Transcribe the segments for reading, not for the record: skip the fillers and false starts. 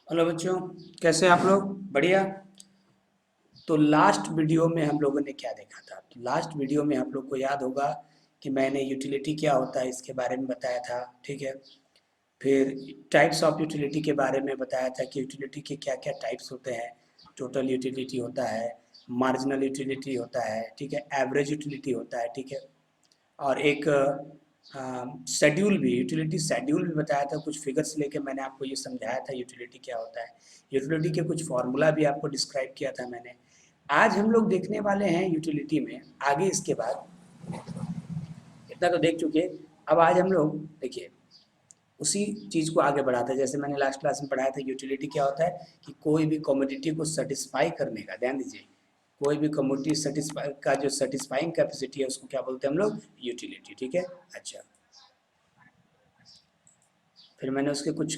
Hello बच्चों, कैसे हैं आप लोग? बढ़िया। तो लास्ट वीडियो में हम लोगों ने क्या देखा था? तो लास्ट वीडियो में हम लोग को याद होगा कि मैंने यूटिलिटी क्या होता है इसके बारे में बताया था। ठीक है। फिर टाइप्स ऑफ यूटिलिटी के बारे में बताया था कि यूटिलिटी के क्या क्या टाइप्स होते हैं। टोटल यूटिलिटी होता है, मार्जिनल यूटिलिटी होता है, ठीक है, एवरेज यूटिलिटी होता है, ठीक है। और एक शेड्यूल भी, यूटिलिटी शेड्यूल भी बताया था। कुछ फिगर्स लेके मैंने आपको ये समझाया था यूटिलिटी क्या होता है। यूटिलिटी के कुछ फार्मूला भी आपको डिस्क्राइब किया था मैंने। आज हम लोग देखने वाले हैं यूटिलिटी में आगे। इसके बाद इतना तो देख चुके। अब आज हम लोग देखिए उसी चीज़ को आगे बढ़ाते हैं। जैसे मैंने लास्ट क्लास में पढ़ाया था, यूटिलिटी क्या होता है कि कोई भी कमोडिटी को सेटिस्फाई करने का, ध्यान दीजिए, कोई भी कमोडिटी सेटिस्फाई का जो सेटिस्फाइंग कैपेसिटी है उसको क्या बोलते हैं हम लोग? यूटिलिटी। ठीक है। अच्छा, फिर मैंने उसके कुछ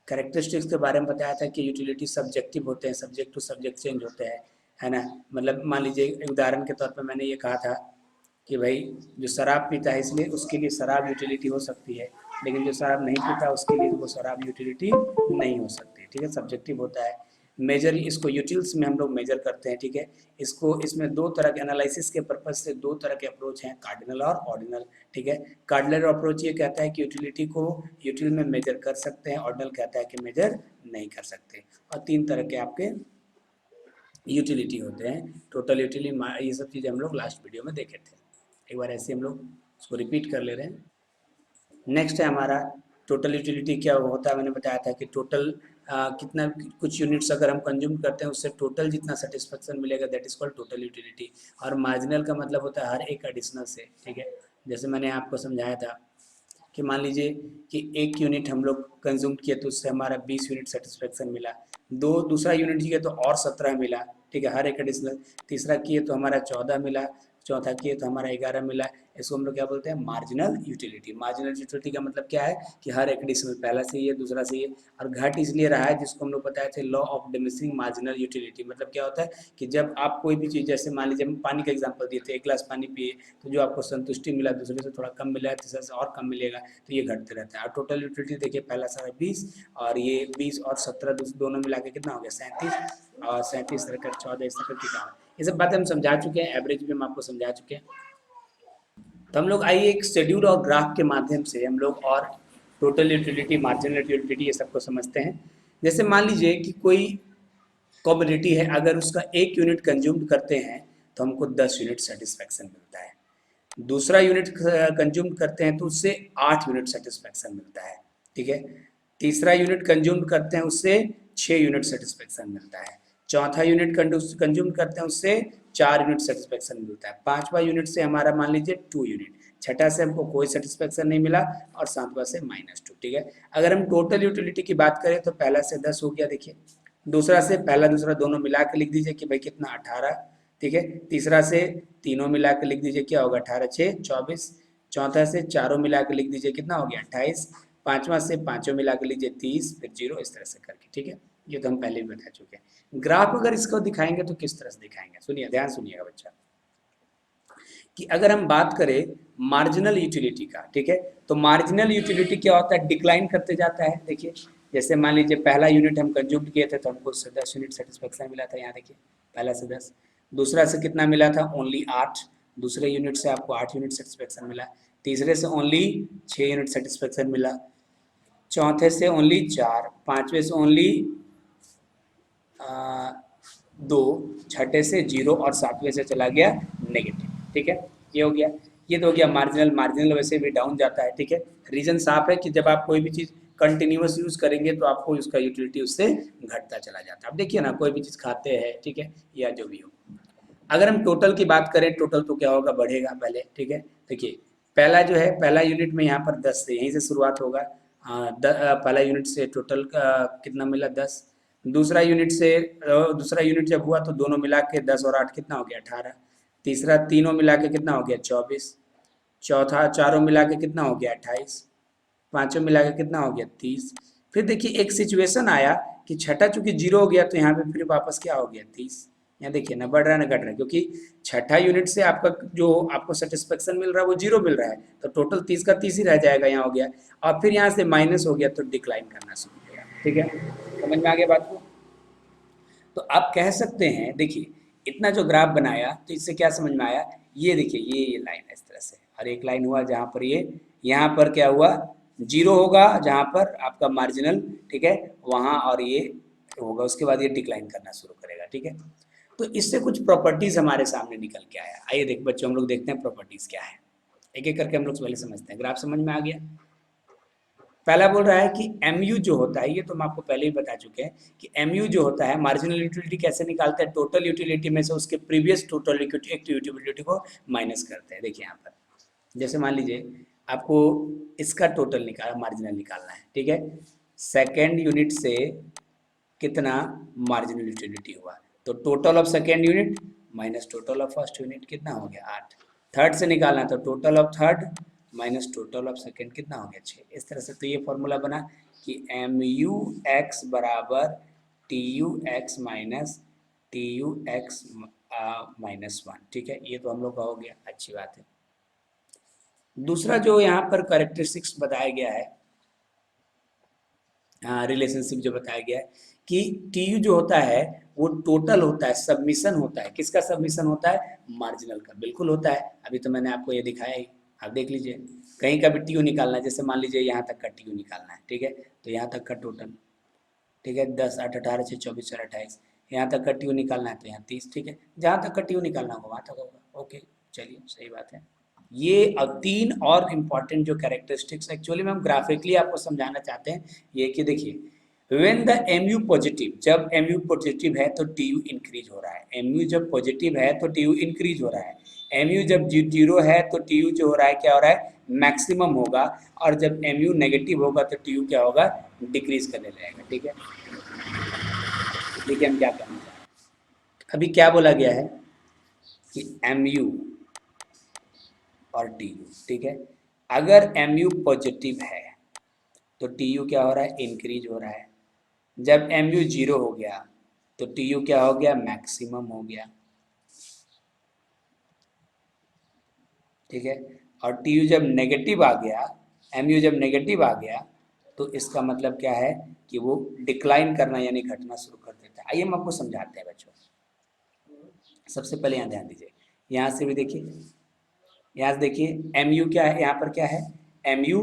कैरेक्टरिस्टिक्स के बारे में बताया था कि यूटिलिटी सब्जेक्टिव होते हैं, सब्जेक्ट टू सब्जेक्ट चेंज होते हैं, है ना। मतलब मान लीजिए एक उदाहरण के तौर पे मैंने ये कहा था कि भाई जो शराब पीता है इसलिए उसके लिए शराब यूटिलिटी हो सकती है, लेकिन जो शराब नहीं पीता उसके लिए वो शराब यूटिलिटी नहीं हो सकती। ठीक है, सब्जेक्टिव होता है। मेजर, इसको यूटिल्स में हम लोग मेजर करते हैं। ठीक है। इसको, इसमें दो तरह के एनालिसिस के पर्पज से दो तरह के अप्रोच हैं, कार्डिनल और ऑर्डिनल। ठीक है। कार्डिनल अप्रोच ये कहता है कि यूटिलिटी को यूटिल में मेजर कर सकते हैं, ऑर्डिनल कहता है कि मेजर नहीं कर सकते। और तीन तरह के आपके यूटिलिटी होते हैं, टोटल यूटिलिटी, ये सब चीज़ें हम लोग लास्ट वीडियो में देखे थे। एक बार ऐसे हम लोग उसको रिपीट कर ले रहे हैं। नेक्स्ट है हमारा टोटल यूटिलिटी। क्या होता है मैंने बताया था कि टोटल कितना, कुछ यूनिट्स अगर हम कंज्यूम करते हैं उससे टोटल जितना सेटिस्फेक्शन मिलेगा that is called total utility. और मार्जिनल का मतलब होता है हर एक एडिशनल से। ठीक है। जैसे मैंने आपको समझाया था कि मान लीजिए कि एक यूनिट हम लोग कंज्यूम किए तो उससे हमारा 20 यूनिट सेटिस्फेक्शन मिला। दो दूसरा यूनिट किए तो और 17 मिला। ठीक है, हर एक एडिशनल। तीसरा किए तो हमारा 14 मिला। चौथा किए तो हमारा 11 मिला। इसको हम लोग क्या बोलते हैं? Marginal utility. मार्जिनल यूटिलिटी का मतलब क्या है कि हर एक एडिशनल, पहला से ये दूसरा से ये। और घट इसलिए रहा है जिसको हम लोग बताए थे law of diminishing marginal utility. मतलब क्या होता है कि जब आप कोई भी चीज़, जैसे मान लीजिए हम पानी का एग्जांपल दिए थे, एक गिलास पानी पिए तो जो आपको संतुष्टि मिला दूसरे से थोड़ा कम मिला, तीसरे से और कम मिलेगा, तो ये घटते रहता है। और टोटल यूटिलिटी देखिए, पहला सारा 20 और ये 20 और 17 दोनों मिला के कितना हो गया? 37। और 37 रखकर 14, इस तरह कितना? ये सब बातें हम समझा चुके हैं, एवरेज भी हम आपको समझा चुके हैं। तो हम लोग आइए एक शेड्यूल और ग्राफ के माध्यम से हम लोग और टोटल यूटिलिटी, मार्जिनल यूटिलिटी, ये सबको समझते हैं। जैसे मान लीजिए कि कोई कमोडिटी है, अगर उसका एक यूनिट कंज्यूम करते हैं तो हमको 10 यूनिट सेटिस्फेक्शन मिलता है। दूसरा यूनिट कंज्यूम करते हैं तो उससे 8 यूनिट सेटिस्फेक्शन मिलता है। ठीक है। तीसरा यूनिट कंज्यूम करते हैं उससे 6 यूनिट सेटिस्फेक्शन मिलता है। चौथा यूनिट कंज्यूम करते हैं उससे 4 यूनिट सेटिस्फेक्शन मिलता है। पांचवा यूनिट से हमारा मान लीजिए 2 यूनिट। छठा से हमको कोई सेटिस्फेक्शन नहीं मिला और सातवां से -2। ठीक है। अगर हम टोटल यूटिलिटी की बात करें तो पहला से 10 हो गया, देखिए। दूसरा से, पहला दूसरा दोनों मिला के लिख दीजिए कि भाई कितना? 18। ठीक है। तीसरा से तीनों मिला के लिख दीजिए, क्या होगा? 18 6 24। चौथा से चारों मिला के लिख दीजिए, कितना हो गया? 28। पांचवा से पांचों मिला के लीजिए 30, फिर 0, इस तरह से करके। ठीक है। ये तो हम पहले भी बता चुके हैं। ग्राफ अगर इसको दिखाएंगे तो किस तरह से दिखाएंगे? सुनिए, ध्यान सुनिएगा बच्चा, कि अगर हम बात करें मार्जिनल यूटिलिटी का, ठीक है, तो मार्जिनल यूटिलिटी क्या होता है? डिक्लाइन करते जाता है। देखिए, जैसे मान लीजिए पहला यूनिट हम कंज्यूम किए थे तो हमको 10 यूनिट सेटिस्फेक्शन मिला था, यहाँ देखिए, पहला से 10। दूसरा से कितना मिला था? ओनली 8। दूसरे यूनिट से आपको 8 यूनिट सेटिस्फेक्शन मिला। तीसरे से ओनली 6 यूनिट सेटिस्फेक्शन मिला। चौथे से ओनली 4। पांचवे से ओनली 2। छठे से 0 और सातवें से चला गया नेगेटिव। ठीक है, ये हो गया। ये तो हो गया मार्जिनल। मार्जिनल वैसे भी डाउन जाता है। ठीक है। रीजन साफ है कि जब आप कोई भी चीज़ कंटिन्यूस यूज करेंगे तो आपको उसका यूटिलिटी उससे घटता चला जाता है। अब देखिए ना, कोई भी चीज़ खाते हैं, ठीक है, या जो भी हो। अगर हम टोटल की बात करें, टोटल तो क्या होगा? बढ़ेगा पहले। ठीक है। देखिए, पहला जो है, पहला यूनिट में यहाँ पर 10 से, यहीं से शुरुआत होगा। पहला यूनिट से टोटल कितना मिला? 10। दूसरा यूनिट से, दूसरा यूनिट जब हुआ तो दोनों मिला के 10 और 8 कितना हो गया? 18। तीसरा, तीनों मिला के कितना हो गया? 24। चौथा, चारों मिला के कितना हो गया? 28। पांचों मिला के कितना हो गया? 30। फिर देखिए एक सिचुएशन आया कि छठा चूंकि 0 हो गया तो यहाँ पे फिर वापस क्या हो गया? 30। यहाँ देखिए ना, बढ़ रहा है ना घट रहा है? क्योंकि छठा यूनिट से आपका जो आपको सेटिस्फेक्शन मिल रहा है वो 0 मिल रहा है, तो टोटल 30 का 30 ही रह जाएगा, यहाँ हो गया। और फिर यहाँ से माइनस हो गया तो डिक्लाइन करना शुरू हो गया। ठीक है, समझ में आ गया बात को। तो आप कह सकते हैं, देखिए इतना जो ग्राफ बनाया तो इससे क्या समझ में आया, ये देखिए ये लाइन है इस तरह से, और एक लाइन हुआ जहाँ पर ये, यहाँ पर क्या हुआ, जीरो होगा जहाँ पर आपका मार्जिनल, ठीक है, वहाँ, और ये होगा, उसके बाद ये डिक्लाइन करना शुरू करेगा, ठीक है। तो इससे कुछ प्रॉपर्टीज हमारे सामने निकल के आया। आइए देख बच्चों, हम लोग देखते हैं प्रॉपर्टीज क्या है, एक एक करके हम लोग पहले समझते हैं। ग्राफ समझ में आ गया। पहला बोल रहा है कि एमयू जो होता है, ये तो हम आपको पहले ही बता चुके हैं कि एमयू जो होता है, मार्जिनल यूटिलिटी कैसे निकालते हैं, टोटल यूटिलिटी में से उसके प्रीवियस टोटल यूटिलिटी को माइनस करते हैं। देखिए यहाँ पर जैसे मान लीजिए आपको इसका टोटल मार्जिनल निकालना है, ठीक है, सेकेंड यूनिट से कितना मार्जिनल यूटिलिटी हुआ, तो total of second unit minus total of first unit कितना हो गया 8। थर्ड से निकालना तो total of third minus total of second कितना हो गया 6। इस तरह से तो ये फॉर्मूला बना कि एम यू एक्स बराबर T U x minus T U x minus 1, ठीक है, ये तो हम लोग का हो गया, अच्छी बात है। दूसरा जो यहाँ पर करेक्टरिस्टिक्स बताया गया है, रिलेशनशिप जो बताया गया है कि टी यू जो होता है वो टोटल होता है, सबमिशन होता है, किसका सबमिशन होता है, मार्जिनल का, बिल्कुल होता है, अभी तो मैंने आपको ये दिखाया ही, आप देख लीजिए। कहीं का भी टी यू निकालना है, जैसे मान लीजिए यहाँ तक का टी यू निकालना है, ठीक है, तो यहाँ तक का टोटल, ठीक है, 10 8 18 6 24 4 28, यहाँ तक का टी यू निकालना है तो यहाँ 30, ठीक है, जहाँ तक का टी यू निकालना होगा वहाँ तक होगा। ओके, चलिए सही बात है। ये अब तीन और इम्पॉर्टेंट जो कैरेक्टरिस्टिक्स एक्चुअली में हम ग्राफिकली आपको समझाना चाहते हैं, ये कि देखिए when the M U positive, जब एम यू पॉजिटिव है तो टी यू इंक्रीज हो रहा है, एम यू जब पॉजिटिव है तो टी यू इंक्रीज हो रहा है, एम यू जब जीरो है तो टी यू जो हो रहा है क्या हो रहा है, मैक्सिमम होगा, और जब एम यू नेगेटिव होगा तो टी यू क्या होगा, डिक्रीज करने लगेगा, ठीक है। देखिए हम क्या करना चाहते हैं, अभी क्या बोला गया है कि एम यू और टी यू, ठीक है, अगर एम यू पॉजिटिव है तो टी यू क्या हो रहा है, इंक्रीज हो रहा है, जब एम यू जीरो हो गया तो टी यू क्या हो गया, मैक्सिमम हो गया, ठीक है, और टी यू जब नेगेटिव आ गया, एम यू जब नेगेटिव आ गया तो इसका मतलब क्या है कि वो डिक्लाइन करना यानी घटना शुरू कर देता है। आइए हम आपको समझाते हैं बच्चों। सबसे पहले यहाँ ध्यान दीजिए, यहाँ से भी देखिए, यहाँ से देखिए एम यू क्या है, यहाँ पर क्या है, एम यू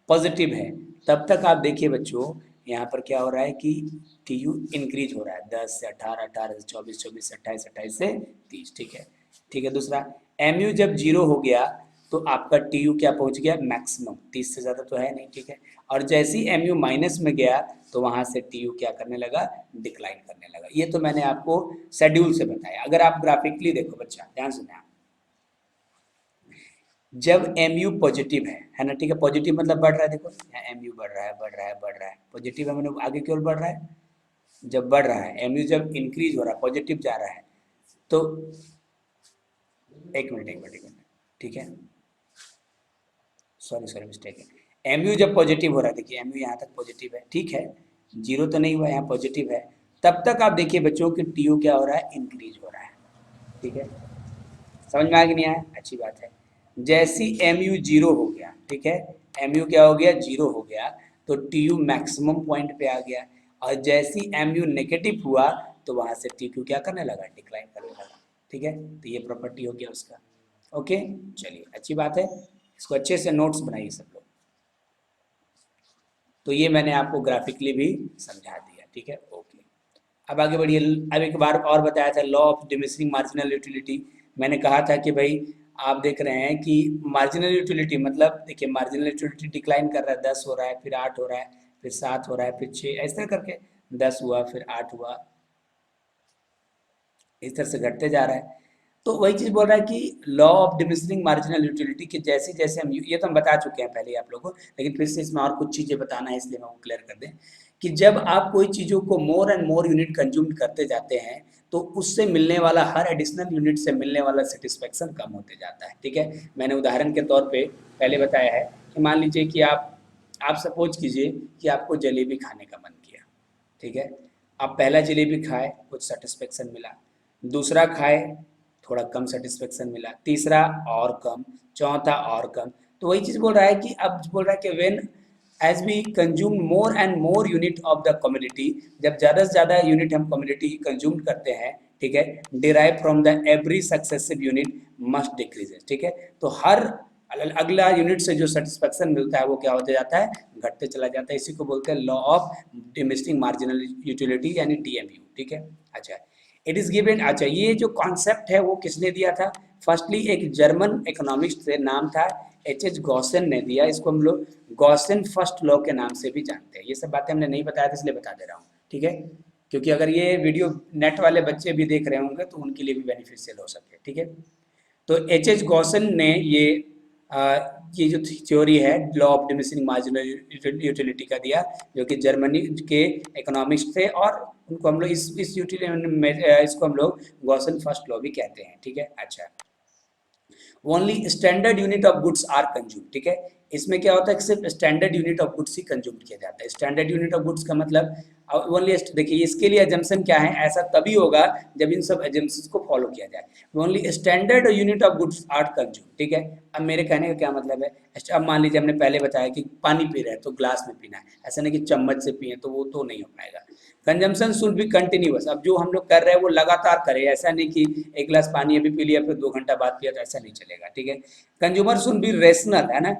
पॉजिटिव है, तब तक आप देखिए बच्चों यहाँ पर क्या हो रहा है कि टी यू इंक्रीज हो रहा है, 10 से 18, 18 से 24, 24 से 28, 28 से 30, ठीक है, ठीक है। दूसरा, एम यू जब जीरो हो गया तो आपका टी यू क्या पहुंच गया, मैक्सिमम, 30 से ज़्यादा तो है नहीं, ठीक है, और जैसे ही एम यू माइनस में गया तो वहाँ से टी यू क्या करने लगा, डिक्लाइन करने लगा। ये तो मैंने आपको शेड्यूल से बताया। अगर आप ग्राफिकली देखो बच्चा, ध्यान सुने आप, जब एम यू पॉजिटिव है ना, ठीक है, पॉजिटिव मतलब बढ़ रहा है, देखो यहाँ एम यू बढ़ रहा है, बढ़ रहा है, बढ़ रहा है, पॉजिटिव है मतलब आगे की ओर बढ़ रहा है, जब बढ़ रहा है एम यू जब इंक्रीज हो रहा है, पॉजिटिव जा रहा है, तो एक मिनट एक मिनट एक मिनट, ठीक है, सॉरी सॉरी मिस्टेक है, एम यू जब पॉजिटिव हो रहा है, देखिए एम यू यहाँ तक पॉजिटिव है, ठीक है, जीरो तो नहीं हुआ, यहाँ पॉजिटिव है, तब तक आप देखिए बच्चों कि टी यू क्या हो रहा है, इंक्रीज हो रहा है, ठीक है, समझ में आ कि नहीं आया, अच्छी बात है। जैसी एम यू जीरो हो गया, ठीक है, एम यू क्या हो गया, जीरो हो गया, तो टी यू मैक्सिमम पॉइंट पे आ गया, और जैसी एम यू नेगेटिव हुआ तो वहां से टी क्यू क्या करने लगा, डिक्लाइन करने लगा, ठीक है, तो ये प्रॉपर्टी हो गया उसका। ओके, चलिए अच्छी बात है, इसको अच्छे से नोट्स बनाइए सब लोग। तो ये मैंने आपको ग्राफिकली भी समझा दिया, ठीक है, ओके। अब आगे बढ़िए, अब एक बार और बताया था law of diminishing marginal utility. मैंने कहा था कि भाई आप देख रहे हैं कि मार्जिनल यूटिलिटी मतलब देखिए मार्जिनल यूटिलिटी डिक्लाइन कर रहा है, 10 हो रहा है, फिर 8 हो रहा है, फिर 7 हो रहा है, फिर 6, ऐसे करके 10 हुआ, फिर 8 हुआ, इस तरह से घटते जा रहा है। तो वही चीज़ बोल रहा है कि law of diminishing marginal utility कि जैसे जैसे हम, ये तो हम बता चुके हैं पहले आप लोगों को, लेकिन फिर से इसमें और कुछ चीज़ें बताना है, इसलिए हम क्लियर कर दें कि जब आप कोई चीज़ों को मोर एंड मोर यूनिट कंज्यूम करते जाते हैं तो उससे मिलने वाला हर एडिशनल यूनिट से मिलने वाला सेटिस्फेक्शन कम होते जाता है, ठीक है। मैंने उदाहरण के तौर पे पहले बताया है कि मान लीजिए कि आप सपोज कीजिए कि आपको जलेबी खाने का मन किया, ठीक है, आप पहला जलेबी खाए, कुछ सेटिस्फेक्शन मिला, दूसरा खाए, थोड़ा कम सेटिस्फेक्शन मिला, तीसरा और कम, चौथा और कम। तो वही चीज़ बोल रहा है कि अब बोल रहा है कि when as we consume more and more unit of the community, जब ज़्यादा से ज़्यादा यूनिट हम कम्युनिटी कंज्यूम करते हैं, ठीक है, derive from the every successive unit must decreases, ठीक है, तो हर अगला यूनिट से जो सेटिस्फेक्शन मिलता है वो क्या होता जाता है, घटते चला जाता है। इसी को बोलते हैं law of diminishing marginal utility यानी डीएमयू, ठीक है। अच्छा, इट इज गिवन, अच्छा ये जो कॉन्सेप्ट है वो किसने दिया था, फर्स्टली एक जर्मन इकोनॉमिस्ट से, नाम था एच गॉसेन ने दिया। इसको हम लोग गॉसेन फर्स्ट लॉ के नाम से भी जानते हैं। ये सब बातें हमने नहीं बताया था इसलिए बता दे रहा हूँ, ठीक है, क्योंकि अगर ये वीडियो नेट वाले बच्चे भी देख रहे होंगे तो उनके लिए भी बेनिफिशियल हो सके, ठीक है। तो एच गॉसेन ने ये जो थ्योरी है law of diminishing marginal utility का दिया, जो कि जर्मनी के इकोनॉमिस्ट थे, और उनको हम लोग इस यूटिलिटी इसको हम लोग गॉसेन फर्स्ट लॉ भी कहते हैं, ठीक है। अच्छा, only standard unit of goods are consume, ठीक है, इसमें क्या होता है कि सिर्फ स्टैंडर्ड यूनिट ऑफ गुड्स ही कंज्यूम किया जाता है। स्टैंडर्ड यूनिट ऑफ गुड्स का मतलब ओनली, देखिए इसके लिए एजम्पशन क्या है, ऐसा तभी होगा जब इन सब एजम्पशंस को फॉलो किया जाए। Only standard unit of goods are consume, ठीक है। अब मेरे कहने का क्या मतलब है, अब मान लीजिए हमने पहले बताया कि पानी पी रहे हैं तो ग्लास में पीना है, ऐसा नहीं कि चम्मच से पिए, तो वो तो नहीं हो पाएगा। कंजम्पशन शुड बी कंटिन्यूअस, अब जो हम लोग कर रहे हैं वो लगातार करें, ऐसा नहीं कि एक गिलास पानी अभी पी लिया फिर 2 घंटा बाद पिया, तो ऐसा नहीं चलेगा, ठीक है। कंज्यूमर शुड बी रेशनल, है ना,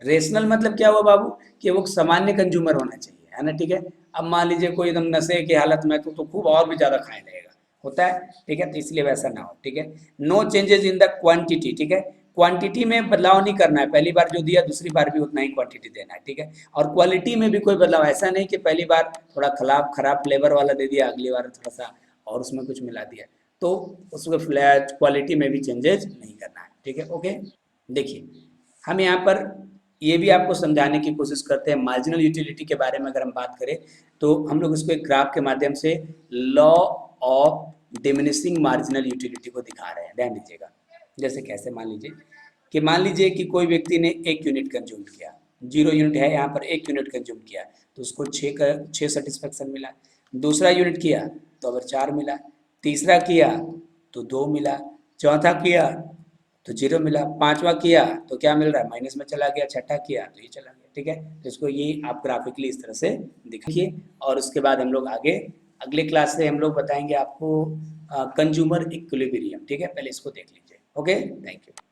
रेशनल मतलब क्या हुआ बाबू, कि वो सामान्य कंज्यूमर होना चाहिए, है ना, ठीक है। अब मान लीजिए कोई एकदम नशे की हालत में तो खूब और भी ज़्यादा खाने लगेगा, होता है, ठीक है, तो इसलिए वैसा ना हो, ठीक है। No changes in the quantity, ठीक है, क्वांटिटी में बदलाव नहीं करना है, पहली बार जो दिया दूसरी बार भी उतना ही क्वांटिटी देना है, ठीक है। और क्वालिटी में भी कोई बदलाव, ऐसा नहीं कि पहली बार थोड़ा खराब फ्लेवर वाला दे दिया, अगली बार थोड़ा सा और उसमें कुछ मिला दिया, तो उसको क्वालिटी में भी चेंजेस नहीं करना है, ठीक है। ओके, देखिए हम यहाँ पर ये भी आपको समझाने की कोशिश करते हैं मार्जिनल यूटिलिटी के बारे में। अगर हम बात करें तो हम लोग इसको एक ग्राफ के माध्यम से law of diminishing marginal utility को दिखा रहे हैं, ध्यान दीजिएगा। जैसे कैसे, मान लीजिए कि कोई व्यक्ति ने 1 यूनिट कंज्यूम किया, 0 यूनिट है यहाँ पर, 1 यूनिट कंज्यूम किया तो उसको 6 सेटिस्फेक्शन मिला। दूसरा यूनिट किया तो अगर 4 मिला, तीसरा किया तो 2 मिला, चौथा किया तो 0 मिला, पांचवा किया तो क्या मिल रहा है, माइनस में चला गया, छठा किया तो ये चला गया, ठीक है। तो इसको ये आप ग्राफिकली इस तरह से दिखिए, और उसके बाद हम लोग आगे अगले क्लास से हम लोग बताएंगे आपको कंज्यूमर इक्विलिब्रियम, ठीक है। पहले इसको देख लीजिए, ओके, थैंक यू।